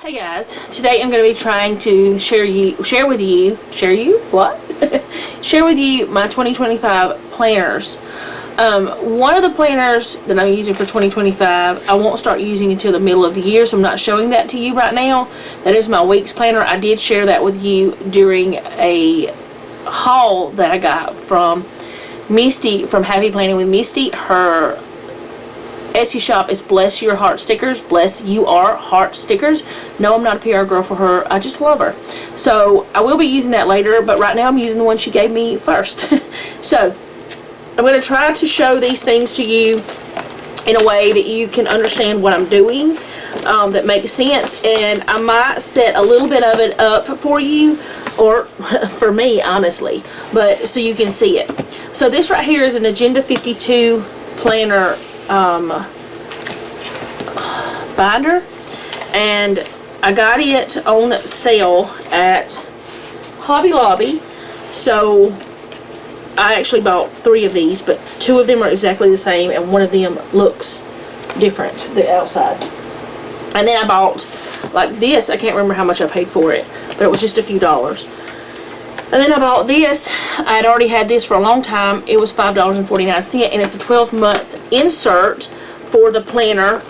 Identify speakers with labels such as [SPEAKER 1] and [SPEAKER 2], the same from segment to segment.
[SPEAKER 1] Hey guys, today I'm going to be trying to share with you my 2025 planners. One of the planners that I'm using for 2025, I won't start using until the middle of the year, so I'm not showing that to you right now. That is my week's planner. I did share that with you during a haul that I got from Misty, from Happy Planning with Misty. Her Etsy shop is Bless Your Heart Stickers. Bless You Are Heart Stickers. No, I'm not a PR girl for her. I just love her. So I will be using that later, but right now I'm using the one she gave me first. So I'm going to try to show these things to you in a way that you can understand what I'm doing, that makes sense. And I might set a little bit of it up for you, or for me, honestly, but so you can see it. So this right here is an Agenda 52 planner binder, and I got it on sale at Hobby Lobby. So I actually bought 3 of these, but 2 of them are exactly the same and one of them looks different, the outside. And then I bought like this. I can't remember how much I paid for it, but it was just a few dollars. And then I bought this. I had already had this for a long time. It was $5.49, and it's a 12-month insert for the planner,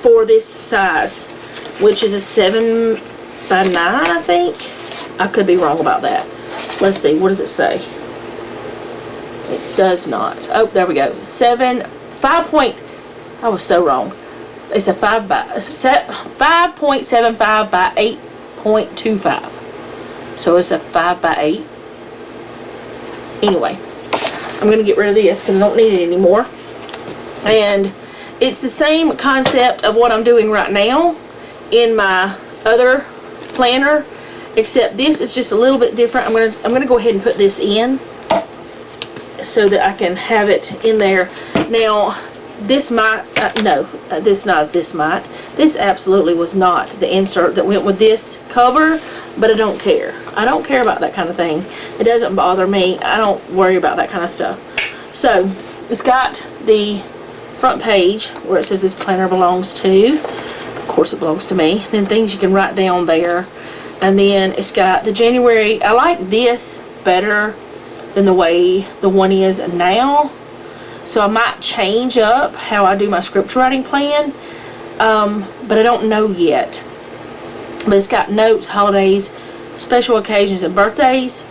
[SPEAKER 1] for this size, which is a 7 by 9, I think. I could be wrong about that. Let's see, what does it say? It does not. Oh, there we go. 5 point. I was so wrong. It's a 5.75 by 8.25. So it's a 5 by 8. Anyway, I'm going to get rid of this because I don't need it anymore. And it's the same concept of what I'm doing right now in my other planner, except this is just a little bit different. I'm going to go ahead and put this in so that I can have it in there. Now, this might, this absolutely was not the insert that went with this cover, but I don't care. I don't care about that kind of thing. It doesn't bother me. I don't worry about that kind of stuff. So, it's got the front page where it says this planner belongs to. Of course it belongs to me. Then things you can write down there. And then it's got the January. I like this better than the way the one is now. So I might change up how I do my scripture writing plan, but I don't know yet. But it's got notes, holidays, special occasions, and birthdays.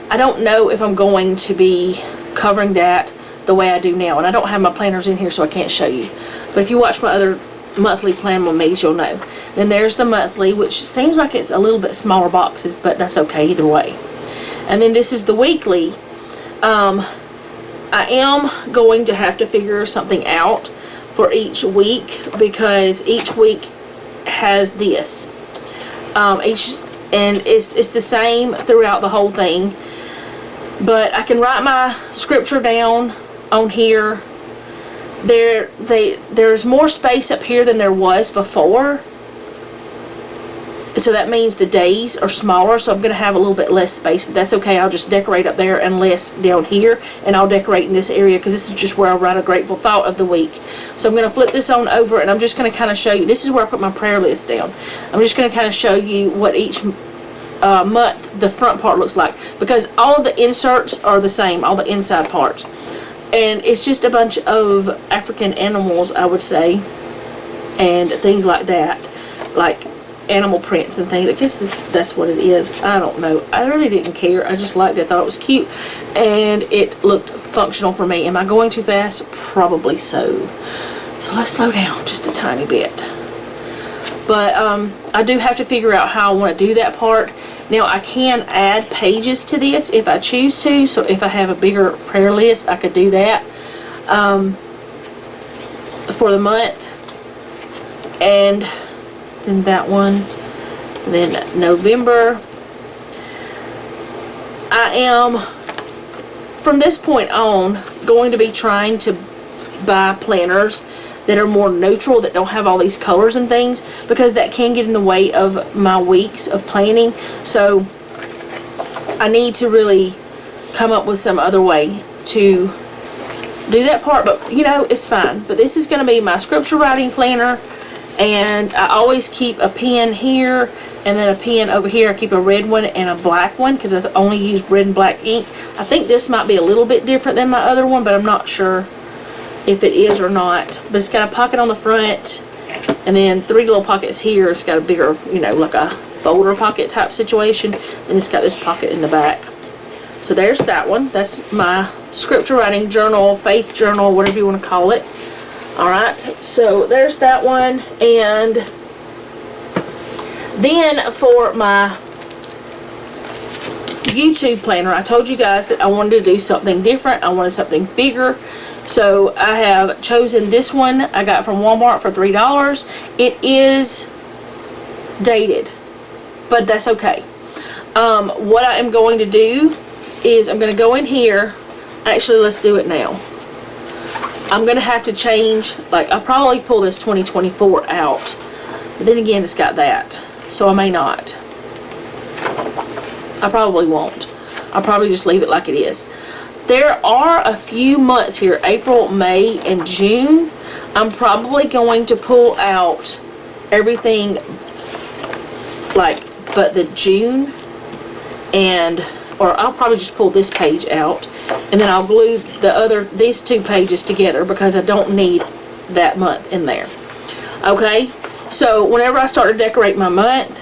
[SPEAKER 1] I don't know if I'm going to be covering that the way I do now. And I don't have my planners in here, so I can't show you. But if you watch my other monthly plan with me, you'll know. Then there's the monthly, which seems like it's a little bit smaller boxes, but that's okay either way. And then this is the weekly. I am going to have to figure something out for each week, because each week has this. And it's the same throughout the whole thing. But I can write my scripture down on here. There's more space up here than there was before. So that means the days are smaller, so I'm going to have a little bit less space, but that's okay. I'll just decorate up there and less down here, and I'll decorate in this area because this is just where I write a grateful thought of the week. So I'm going to flip this on over, and I'm just going to kind of show you. This is where I put my prayer list down. I'm just going to kind of show you what each month the front part looks like, because all of the inserts are the same, all the inside parts. And it's just a bunch of African animals, I would say, and things like that, like animal prints and things. I guess that's what it is. I don't know. I really didn't care. I just liked it. I thought it was cute, and it looked functional for me. Am I going too fast? Probably so. So let's slow down just a tiny bit. But I do have to figure out how I want to do that part. Now, I can add pages to this if I choose to. So if I have a bigger prayer list, I could do that for the month. And then that one. Then November. I am, from this point on, going to be trying to buy planners that are more neutral, that don't have all these colors and things, because that can get in the way of my weeks of planning. So I need to really come up with some other way to do that part, but you know, it's fine. But this is going to be my scripture writing planner, And I always keep a pen here and then a pen over here. I keep a red one and a black one because I only use red and black ink. I think this might be a little bit different than my other one, but I'm not sure if it is or not. But it's got a pocket on the front and then 3 little pockets here. It's got a bigger, you know, like a folder pocket type situation. And it's got this pocket in the back. So there's that one. That's my scripture writing journal, faith journal, whatever you want to call it. Alright, so there's that one. And then for my YouTube planner, I told you guys that I wanted to do something different. I wanted something bigger. So I have chosen this one I got from Walmart for $3. It is dated, but that's okay. What I am going to do is I'm going to go in here. Actually, let's do it now. I'm going to have to change, like, I'll probably pull this 2024 out. But then again, it's got that. So I may not. I probably won't. I'll probably just leave it like it is. There are a few months here, April, May, and June. I'm probably going to pull out everything, like, but the June, or I'll probably just pull this page out, and then I'll glue these 2 pages together because I don't need that month in there. Okay, so whenever I start to decorate my month,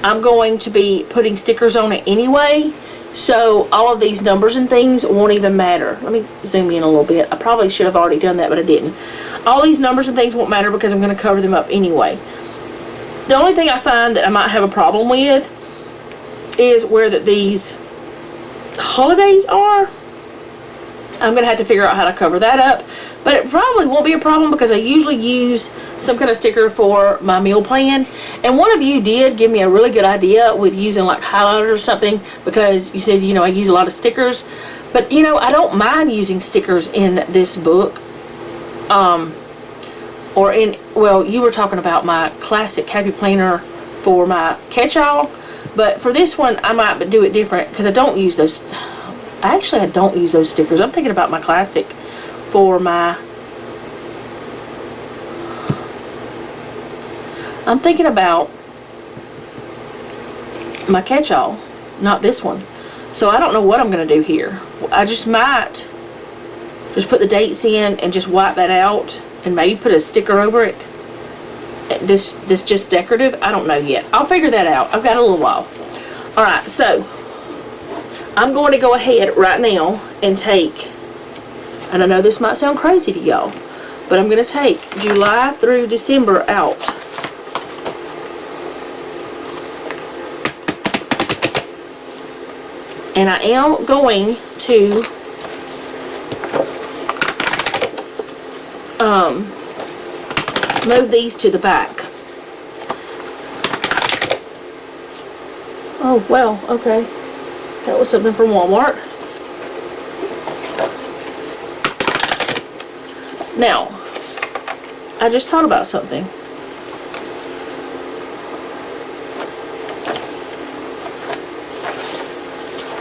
[SPEAKER 1] I'm going to be putting stickers on it anyway, so all of these numbers and things won't even matter. Let me zoom in a little bit. I probably should have already done that, but I didn't. All these numbers and things won't matter because I'm going to cover them up anyway. The only thing I find that I might have a problem with is where these holidays are. I'm going to have to figure out how to cover that up. But it probably won't be a problem because I usually use some kind of sticker for my meal plan. And one of you did give me a really good idea with using like highlighters or something, because you said, you know, I use a lot of stickers. But, you know, I don't mind using stickers in this book. Or in, well, you were talking about my classic Happy Planner for my catch-all. But for this one, I might do it different because I don't use those. Actually, I don't use those stickers. I'm thinking about my classic for my... I'm thinking about my catch-all, not this one. So I don't know what I'm going to do here. I just might just put the dates in and just wipe that out and maybe put a sticker over it. This just decorative. I don't know yet. I'll figure that out. I've got a little while. Alright, so I'm going to go ahead right now and take, and I know this might sound crazy to y'all, but I'm going to take July through December out. And I am going to move these to the back. Oh, well, okay. That was something from Walmart. Now, I just thought about something.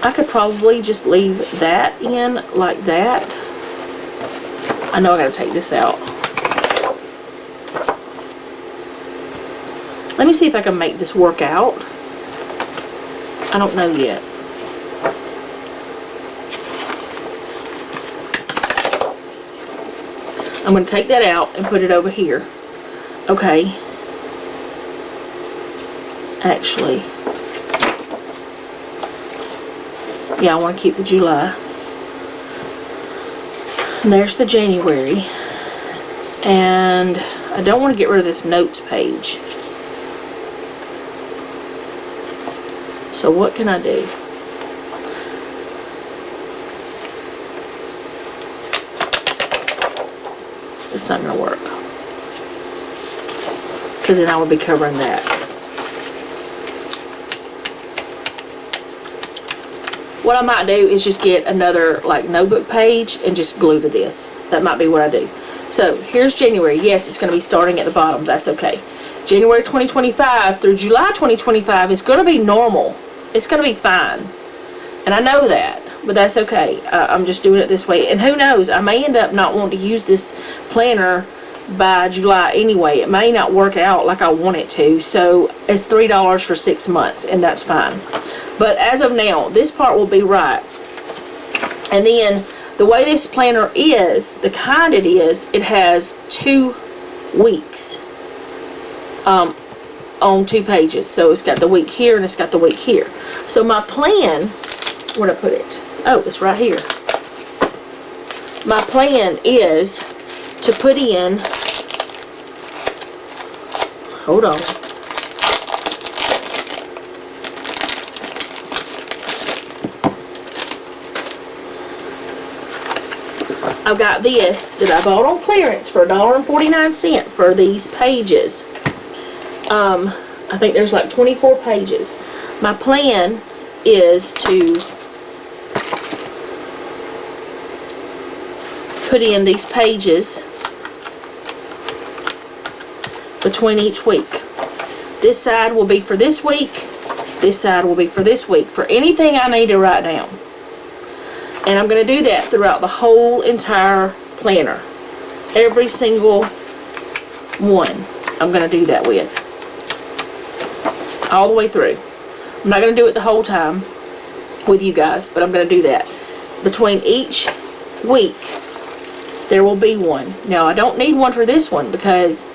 [SPEAKER 1] I could probably just leave that in like that. I know I gotta take this out. Let me see if I can make this work out. I don't know yet. I'm going to take that out and put it over here. Okay. Actually, yeah, I want to keep the July. And there's the January. And I don't want to get rid of this notes page. So what can I do? It's not going to work. Because then I would be covering that. What I might do is just get another like notebook page and just glue to this. That might be what I do. So here's January. Yes, it's going to be starting at the bottom. That's okay. January 2025 through July 2025 is going to be normal. It's going to be fine. And I know that. But that's okay. I'm just doing it this way. And who knows, I may end up not wanting to use this planner by July anyway. It may not work out like I want it to, so it's $3 for 6 months, and that's fine. But as of now, this part will be right. And then the way this planner is, the kind it is, it has 2 weeks on 2 pages. So it's got the week here and it's got the week here. So my plan, where'd I put it? Oh, it's right here. My plan is to put in, hold on, I've got this that I bought on clearance for $1.49 for these pages. I think there's like 24 pages. My plan is to put in these pages between each week. This side will be for this week. This side will be for this week, for anything I need to write down. And I'm going to do that throughout the whole entire planner. Every single one I'm going to do that with. All the way through. I'm not going to do it the whole time with you guys, but I'm going to do that. Between each week, there will be one. Now, I don't need one for this one because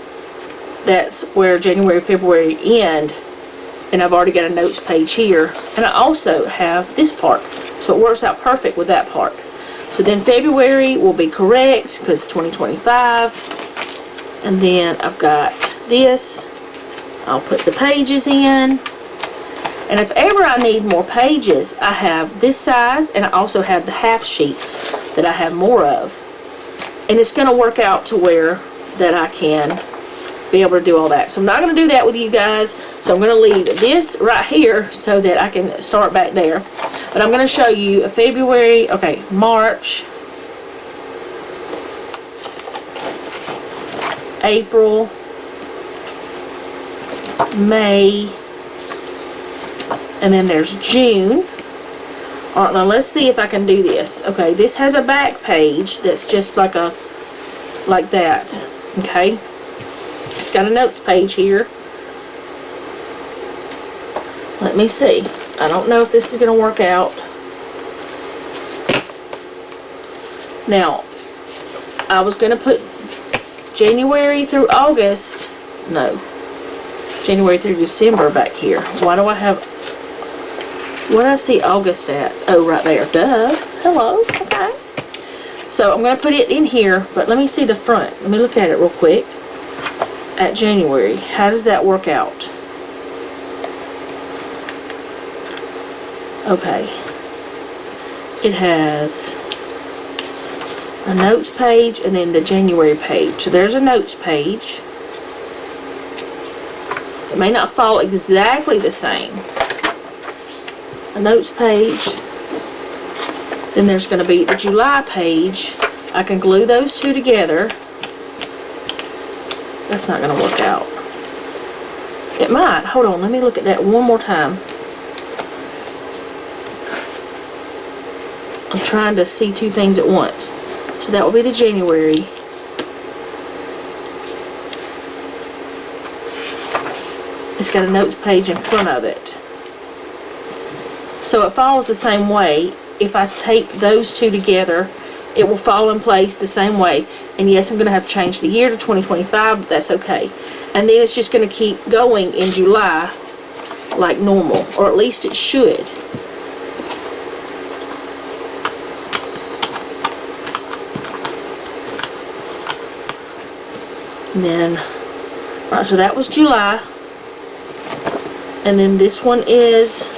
[SPEAKER 1] that's where January, February end, and I've already got a notes page here. And I also have this part, so it works out perfect with that part. So then February will be correct because it's 2025. And then I've got this. I'll put the pages in. And if ever I need more pages, I have this size, and I also have the half sheets that I have more of. And it's going to work out to where that I can be able to do all that. So I'm not going to do that with you guys. So I'm going to leave this right here so that I can start back there. But I'm going to show you a February, okay, March, April, May, and then there's June. All right, now let's see if I can do this. Okay, this has a back page that's just like that. Okay, it's got a notes page here. Let me see. I don't know if this is going to work out. Now, I was going to put January through August. No. January through December back here. Why do I have... Where did I see August at? Oh, right there. Duh. Hello. Okay. So I'm going to put it in here, but let me see the front. Let me look at it real quick. At January. How does that work out? Okay. It has a notes page and then the January page. So there's a notes page. It may not fall exactly the same. A notes page. Then there's going to be the July page. I can glue those two together. That's not going to work out. It might. Hold on. Let me look at that one more time. I'm trying to see two things at once. So that will be the January. It's got a notes page in front of it. So it falls the same way. If I tape those two together, it will fall in place the same way. And yes, I'm going to have to change the year to 2025, but that's okay. And then it's just going to keep going in July like normal, or at least it should. And then, alright, so that was July. And then this one is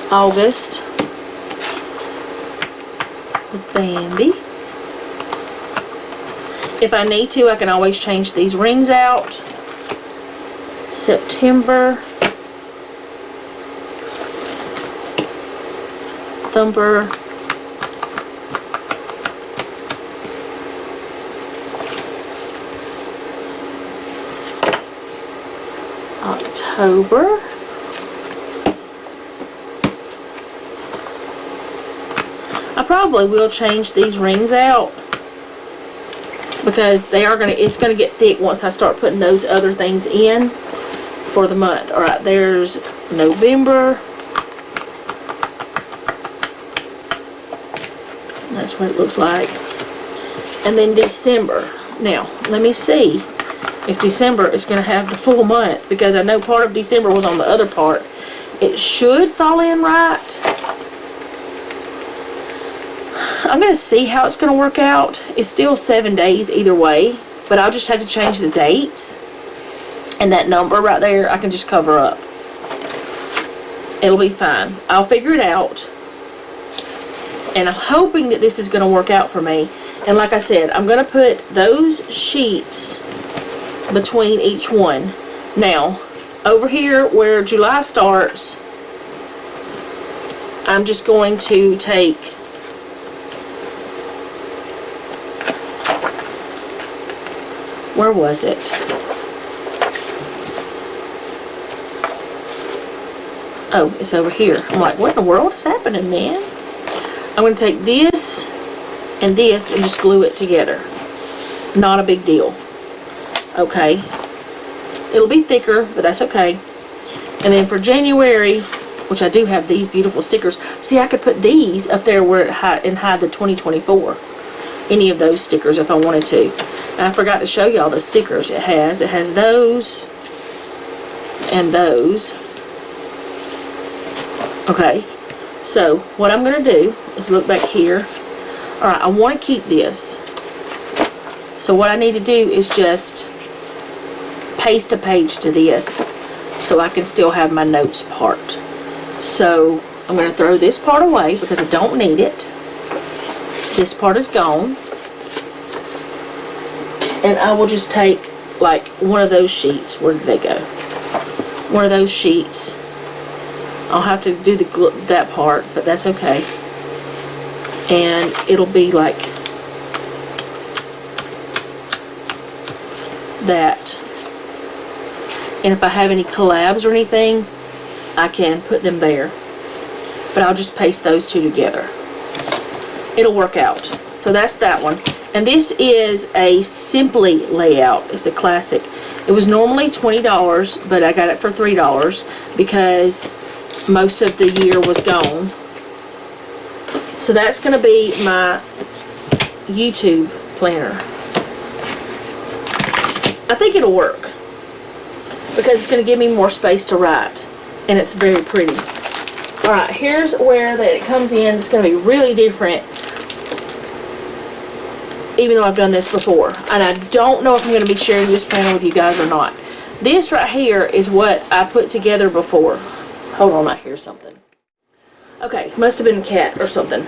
[SPEAKER 1] August with Bambi. If I need to, I can always change these rings out. September. Thumper. October. I probably will change these rings out because it's gonna get thick once I start putting those other things in for the month. All right, there's November. That's what it looks like. And then December. Now, let me see if December is going to have the full month, because I know part of December was on the other part. It should fall in right. I'm going to see how it's going to work out. It's still 7 days either way, but I'll just have to change the dates. And that number right there, I can just cover up. It'll be fine. I'll figure it out. And I'm hoping that this is going to work out for me. And like I said, I'm going to put those sheets between each one. Now, over here where July starts, I'm just going to take where was it? Oh, it's over here. I'm like, what in the world is happening, man? I'm going to take this and just glue it together. Not a big deal. Okay. It'll be thicker, but that's okay. And then for January, which I do have these beautiful stickers. See, I could put these up there where and hide the 2024. Any of those stickers if I wanted to. And I forgot to show y'all the stickers it has. It has those and those. Okay. So, what I'm going to do is look back here. Alright, I want to keep this. So what I need to do is just paste a page to this so I can still have my notes part. So, I'm going to throw this part away because I don't need it. This part is gone. And I will just take like one of those sheets. Where did they go? One of those sheets. I'll have to do that part, but that's okay. And it'll be like that. And if I have any collabs or anything, I can put them there. But I'll just paste those two together. It'll work out. So that's that one. And this is a Simply layout. It's a classic. It was normally $20, but I got it for $3 because most of the year was gone. So that's going to be my YouTube planner. I think it'll work because it's going to give me more space to write, and it's very pretty. Alright, here's where that it comes in. It's going to be really different, even though I've done this before. And I don't know if I'm going to be sharing this planner with you guys or not. This right here is what I put together before. Hold on, I hear something. Okay, must have been a cat or something.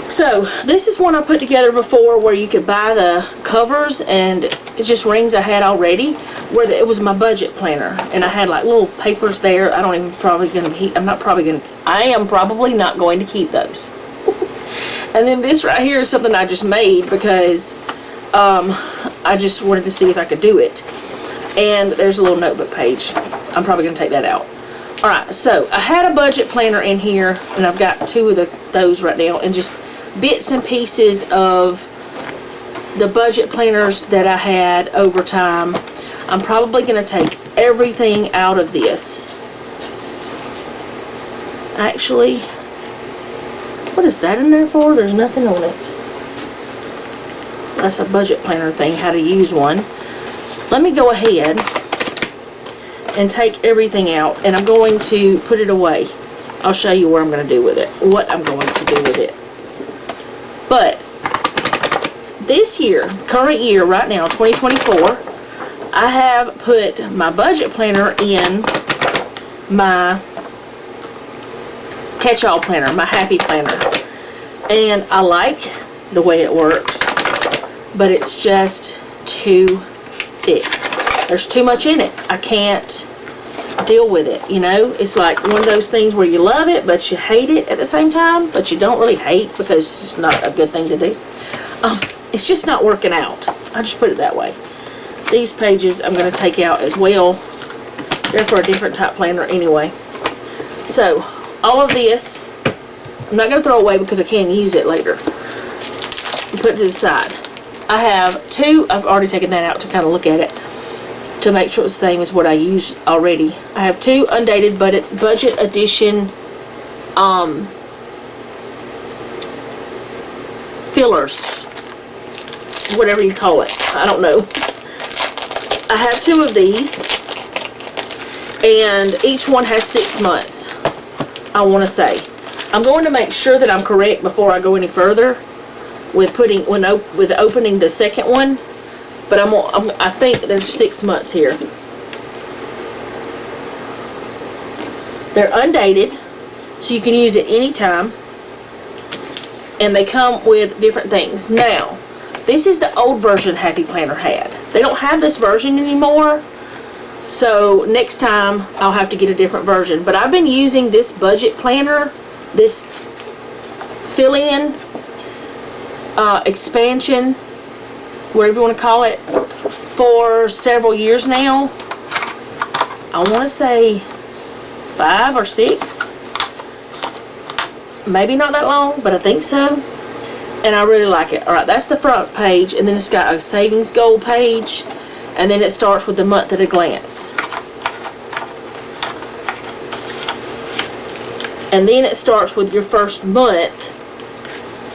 [SPEAKER 1] So, this is one I put together before where you could buy the covers and it's just rings I had already. It was my budget planner. And I had like little papers there. I am probably not going to keep those. And then this right here is something I just made because I just wanted to see if I could do it. And there's a little notebook page. I'm probably going to take that out. Alright, so I had a budget planner in here, and I've got two of those right now, and just bits and pieces of the budget planners that I had over time. I'm probably going to take everything out of this. Actually, what is that in there for? There's nothing on it. That's a budget planner thing, how to use one. Let me go ahead and take everything out, and I'm going to put it away. I'll show you what I'm going to do with it, what I'm going to do with it. But this year, current year, right now, 2024, I have put my budget planner in my catch-all planner, my happy planner. And I like the way it works, but it's just too thick. There's too much in it. I can't deal with it, you know? It's like one of those things where you love it, but you hate it at the same time, but you don't really hate because it's just not a good thing to do. It's just not working out. I just put it that way. These pages I'm going to take out as well. They're for a different type planner anyway. So, all of this, I'm not going to throw away because I can use it later. Put it to the side. I have two. I've already taken that out to kind of look at it to make sure it's the same as what I used already. I have two undated budget edition fillers, whatever you call it. I don't know. I have two of these, and each one has 6 months, I want to say. I'm going to make sure that I'm correct before I go any further with opening the second one, but I think there's 6 months here. They're undated, so you can use it anytime, and they come with different things. Now, this is the old version Happy Planner had. They don't have this version anymore, so next time I'll have to get a different version. But I've been using this budget planner, this fill-in, expansion, whatever you want to call it, for several years now. I want to say 5 or 6. Maybe not that long, but I think so. And I really like it. Alright, that's the front page, and then it's got a savings goal page, and then it starts with the month at a glance. And then it starts with your first month,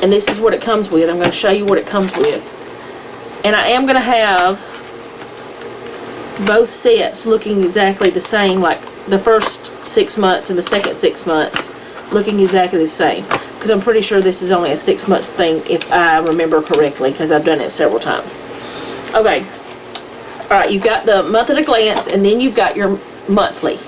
[SPEAKER 1] and this is what it comes with. I'm going to show you what it comes with. And I am going to have both sets looking exactly the same, like the first 6 months and the second 6 months looking exactly the same, because I'm pretty sure this is only a 6 months thing if I remember correctly, because I've done it several times. Okay, alright, you've got the month at a glance, and then you've got your monthly,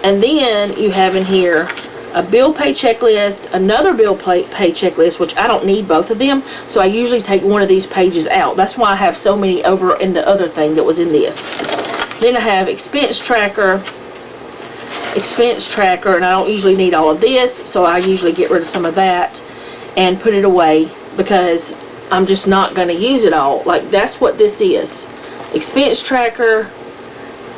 [SPEAKER 1] and then you have in here a bill pay checklist, another bill pay checklist, which I don't need both of them, so I usually take one of these pages out. That's why I have so many over in the other thing that was in this. Then I have expense tracker, and I don't usually need all of this, so I usually get rid of some of that and put it away, because I'm just not going to use it all. Like, that's what this is. Expense tracker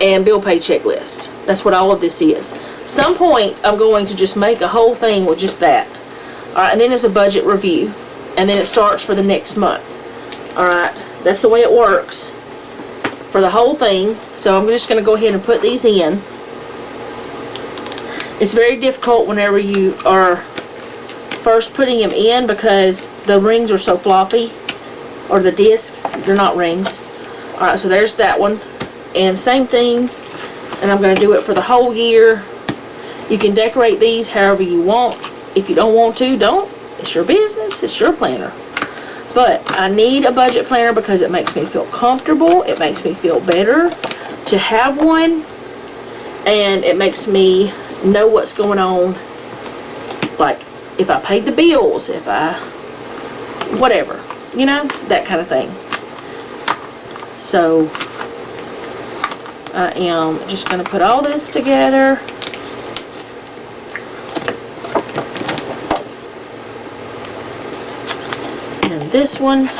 [SPEAKER 1] and bill pay checklist. That's what all of this is. Some point I'm going to just make a whole thing with just that. Alright, and then there's a budget review, and then it starts for the next month. Alright, that's the way it works for the whole thing. So I'm just going to go ahead and put these in. It's very difficult whenever you are first putting them in, because the rings are so floppy, or the discs, they're not rings. Alright, so there's that one, and same thing, and I'm going to do it for the whole year. You can decorate these however you want. If you don't want to, don't. It's your business, it's your planner. But I need a budget planner because it makes me feel comfortable, it makes me feel better to have one, and it makes me know what's going on, like if I paid the bills, if I whatever, you know, that kind of thing. So I am just going to put all this together. And this one,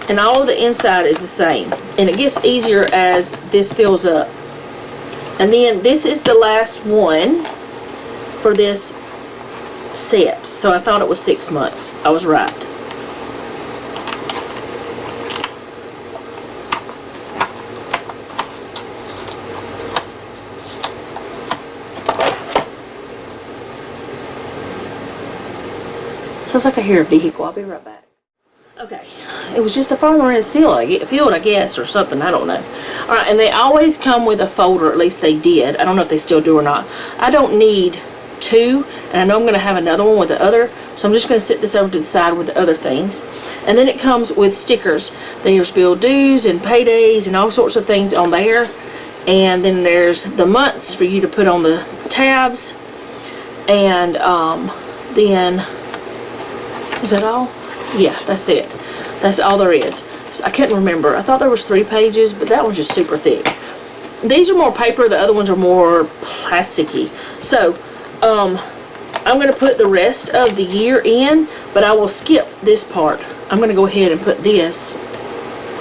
[SPEAKER 1] and all of the inside is the same, and it gets easier as this fills up. And then this is the last one for this set, so I thought it was 6 months. I was right. Sounds like I hear a vehicle. I'll be right back. Okay, it was just a farmer in his field, I guess, or something. I don't know. Alright, and they always come with a folder. At least they did. I don't know if they still do or not. I don't need two, and I know I'm going to have another one with the other, so I'm just going to sit this over to the side with the other things. And then it comes with stickers. There's bill dues and paydays and all sorts of things on there. And then there's the months for you to put on the tabs. And then, is that all? Yeah, that's it. That's all there is. So I couldn't remember. I thought there was 3 pages, but that one's just super thick. These are more paper. The other ones are more plasticky. So, I'm going to put the rest of the year in, but I will skip this part. I'm going to go ahead and put this.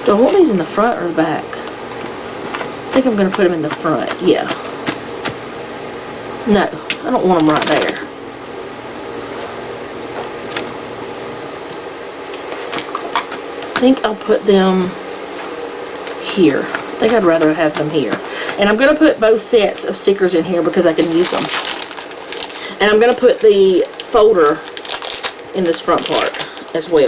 [SPEAKER 1] Do I want these in the front or the back? I think I'm going to put them in the front. Yeah. No, I don't want them right there. think I'll put them here. I think I'd rather have them here. And I'm going to put both sets of stickers in here because I can use them. And I'm going to put the folder in this front part as well.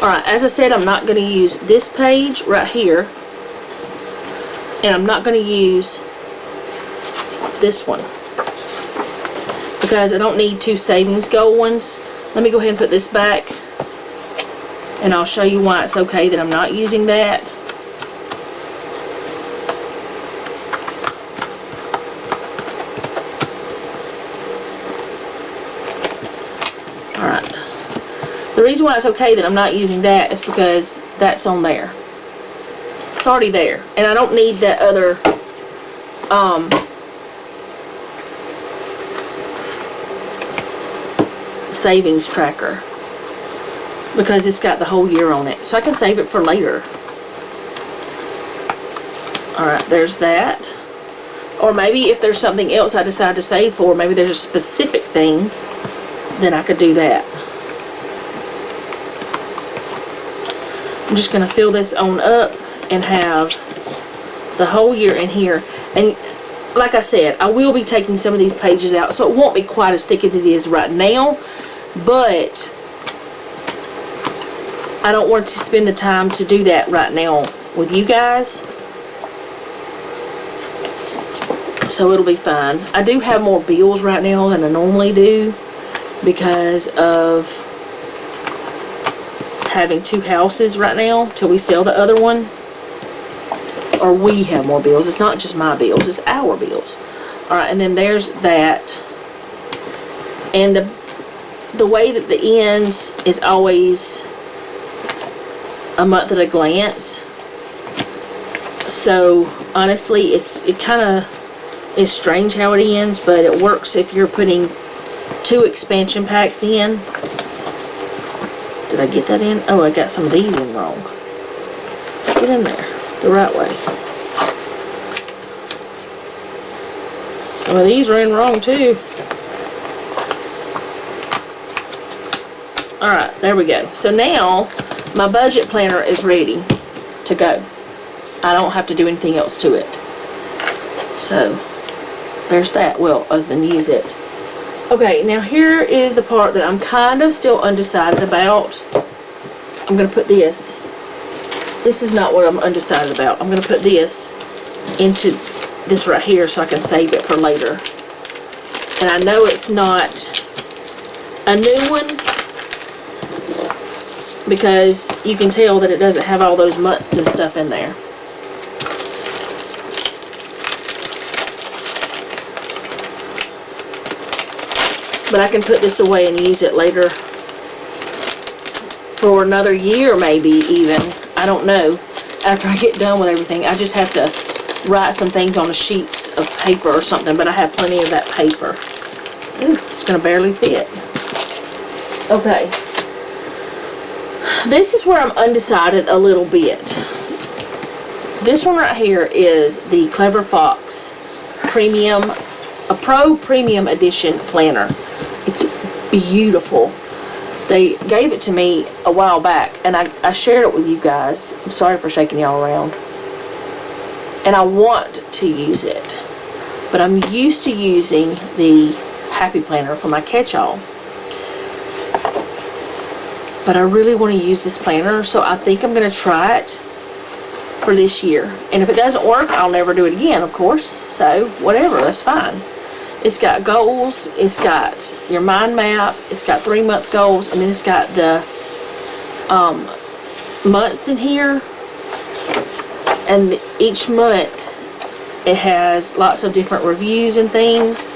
[SPEAKER 1] Alright, as I said, I'm not going to use this page right here. And I'm not going to use this one, because I don't need two savings goal ones. Let me go ahead and put this back, and I'll show you why it's okay that I'm not using that. Alright. The reason why it's okay that I'm not using that is because that's on there. It's already there. And I don't need that other savings tracker, because it's got the whole year on it. So I can save it for later. Alright, there's that. Or maybe if there's something else I decide to save for, maybe there's a specific thing, then I could do that. I'm just going to fill this on up and have the whole year in here. And like I said, I will be taking some of these pages out, so it won't be quite as thick as it is right now, but I don't want to spend the time to do that right now with you guys, so it'll be fine. I do have more bills right now than I normally do because of having two houses right now till we sell the other one. Or we have more bills. It's not just my bills, it's our bills. Alright, and then there's that. And the way that the ends is always a month at a glance. So honestly, it kind of is strange how it ends, but it works if you're putting two expansion packs in. Did I get that in? Oh, I got some of these in wrong. Get in there the right way. Some of these are in wrong too. Alright, there we go. So now my budget planner is ready to go. I don't have to do anything else to it. So there's that. Well, other than use it. Okay, now here is the part that I'm kind of still undecided about. I'm going to put this. This is not what I'm undecided about. I'm going to put this into this right here so I can save it for later. And I know it's not a new one because you can tell that it doesn't have all those months and stuff in there. But I can put this away and use it later for another year, maybe even. I don't know. After I get done with everything, I just have to write some things on the sheets of paper or something, but I have plenty of that paper. Ooh, it's going to barely fit. Okay. This is where I'm undecided a little bit. This one right here is the Clever Fox Premium, a Pro Premium Edition planner. It's beautiful. They gave it to me a while back, and I shared it with you guys. I'm sorry for shaking y'all around. And I want to use it, but I'm used to using the Happy Planner for my catch-all. But I really want to use this planner, so I think I'm going to try it for this year. And if it doesn't work, I'll never do it again, of course. So, whatever, that's fine. It's got goals, it's got your mind map, it's got 3-month goals, and then it's got the months in here. And each month it has lots of different reviews and things.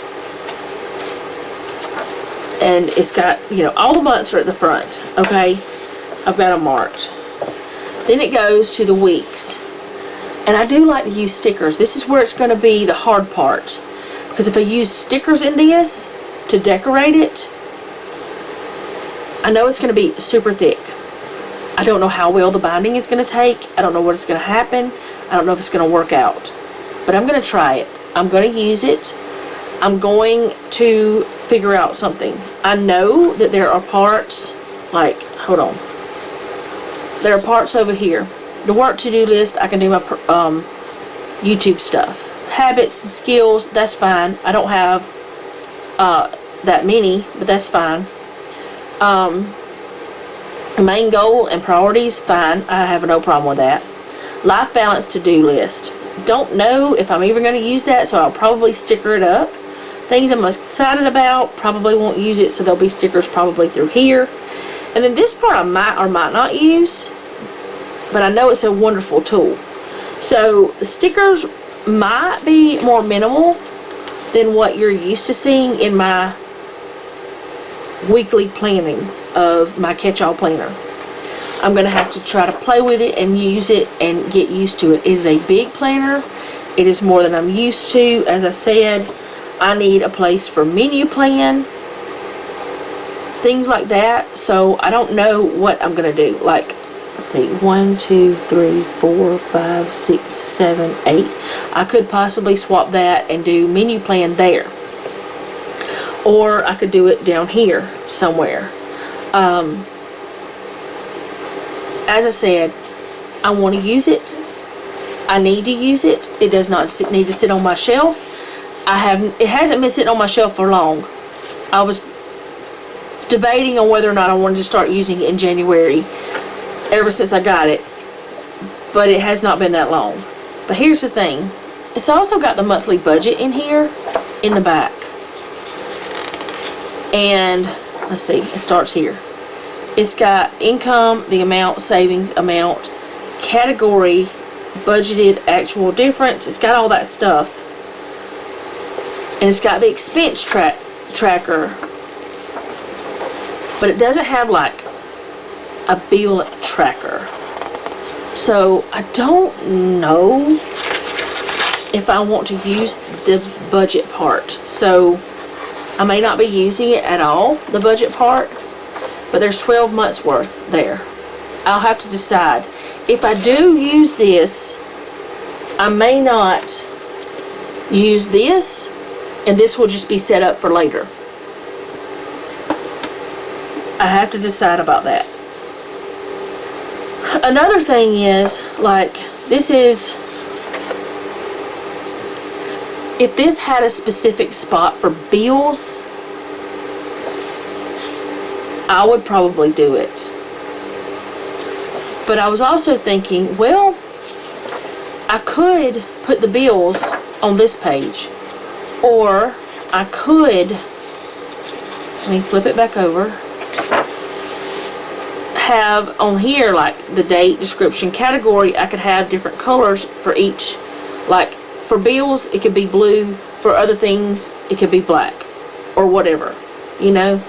[SPEAKER 1] And it's got, you know, all the months are at the front, okay? I've got them marked. Then it goes to the weeks. And I do like to use stickers. This is where it's going to be the hard part. Because if I use stickers in this to decorate it, I know it's going to be super thick. I don't know how well the binding is going to take. I don't know what is going to happen. I don't know if it's going to work out. But I'm going to try it. I'm going to use it. I'm going to figure out something. I know that there are parts, like, hold on. There are parts over here. The work to-do list, I can do my YouTube stuff. Habits and skills, that's fine. I don't have that many, but that's fine. Main goal and priorities, fine. I have no problem with that. Life balance to-do list. Don't know if I'm even going to use that, so I'll probably sticker it up. Things I'm excited about, probably won't use it, so there'll be stickers probably through here. And then this part I might or might not use, but I know it's a wonderful tool. So the stickers might be more minimal than what you're used to seeing in my weekly planning of my catch-all planner. I'm going to have to try to play with it and use it and get used to it. It is a big planner. It is more than I'm used to. As I said, I need a place for menu plan, things like that. So I don't know what I'm going to do. Like, let's see, 1, 2, 3, 4, 5, 6, 7, 8. I could possibly swap that and do menu plan there. Or I could do it down here somewhere. As I said, I want to use it. I need to use it. It does not need to sit on my shelf. It hasn't been sitting on my shelf for long. I was debating on whether or not I wanted to start using it in January, ever since I got it, but it has not been that long. But here's the thing, it's also got the monthly budget in here in the back, and let's see, it starts here. It's got income, the amount, savings amount, category, budgeted, actual difference. It's got all that stuff. And it's got the expense tracker. But it doesn't have like a bill tracker. So I don't know if I want to use the budget part. So I may not be using it at all, the budget part. But there's 12 months worth there. I'll have to decide. If I do use this, I may not use this, and this will just be set up for later. I have to decide about that. Another thing is, like, this is, if this had a specific spot for bills, I would probably do it. But I was also thinking, well, I could put the bills on this page. Or I could, let me flip it back over, have on here like the date, description, category. I could have different colors for each. Like for bills, it could be blue. For other things, it could be black. Or whatever, you know.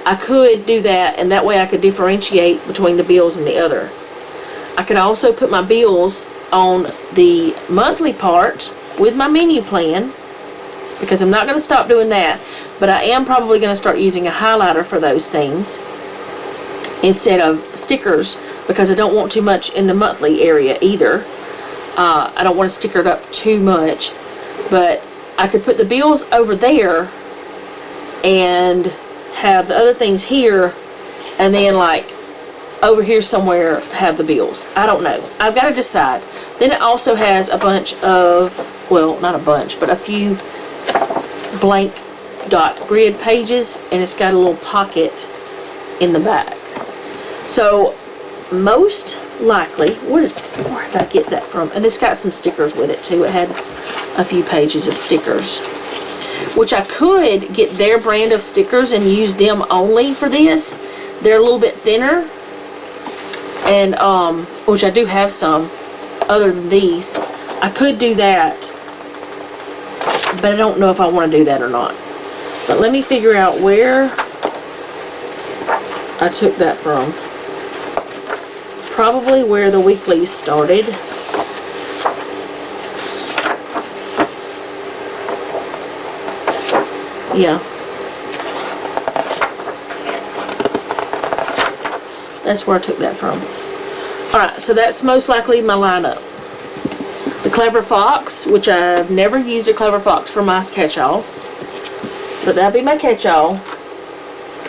[SPEAKER 1] I could do that, and that way I could differentiate between the bills and the other. I could also put my bills on the monthly part with my menu plan, because I'm not going to stop doing that, but I am probably going to start using a highlighter for those things instead of stickers, because I don't want too much in the monthly area either. I don't want to sticker it up too much, but I could put the bills over there and have the other things here, and then like over here somewhere have the bills. I don't know. I've got to decide. Then it also has a bunch of, well, not a bunch, but a few blank dot grid pages, and it's got a little pocket in the back. So most likely, where did I get that from? And it's got some stickers with it too. It had a few pages of stickers, which I could get their brand of stickers and use them only for this. They're a little bit thinner, and which I do have some other than these. I could do that, but I don't know if I want to do that or not. But let me figure out where I took that from. Probably where the weeklies started. Yeah. That's where I took that from. Alright, so that's most likely my lineup. The Clever Fox, which I've never used a Clever Fox for my catch-all, but that'll be my catch-all.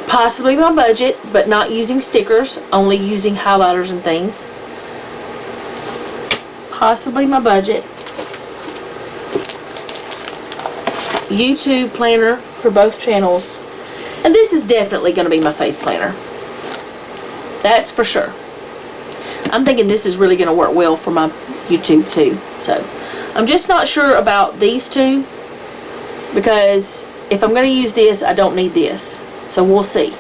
[SPEAKER 1] Possibly my budget, but not using stickers, only using highlighters and things. Possibly my budget. YouTube planner for both channels. And this is definitely going to be my faith planner. That's for sure. I'm thinking this is really going to work well for my YouTube too. So, I'm just not sure about these two, because if I'm going to use this, I don't need this. So we'll see.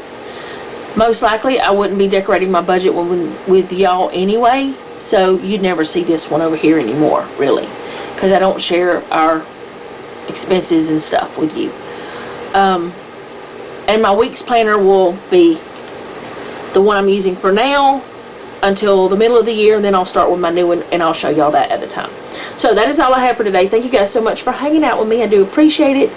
[SPEAKER 1] Most likely I wouldn't be decorating my budget with y'all anyway, so you'd never see this one over here anymore, really, because I don't share our expenses and stuff with you. And my week's planner will be the one I'm using for now until the middle of the year, and then I'll start with my new one, and I'll show y'all that at a time. So that is all I have for today. Thank you guys so much for hanging out with me. I do appreciate it.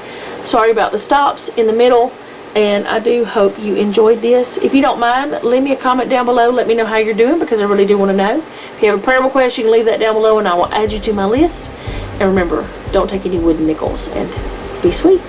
[SPEAKER 1] Sorry about the stops in the middle. And I do hope you enjoyed this. If you don't mind, leave me a comment down below. Let me know how you're doing, because I really do want to know. If you have a prayer request, you can leave that down below and I will add you to my list. And remember, don't take any wooden nickels, and be sweet.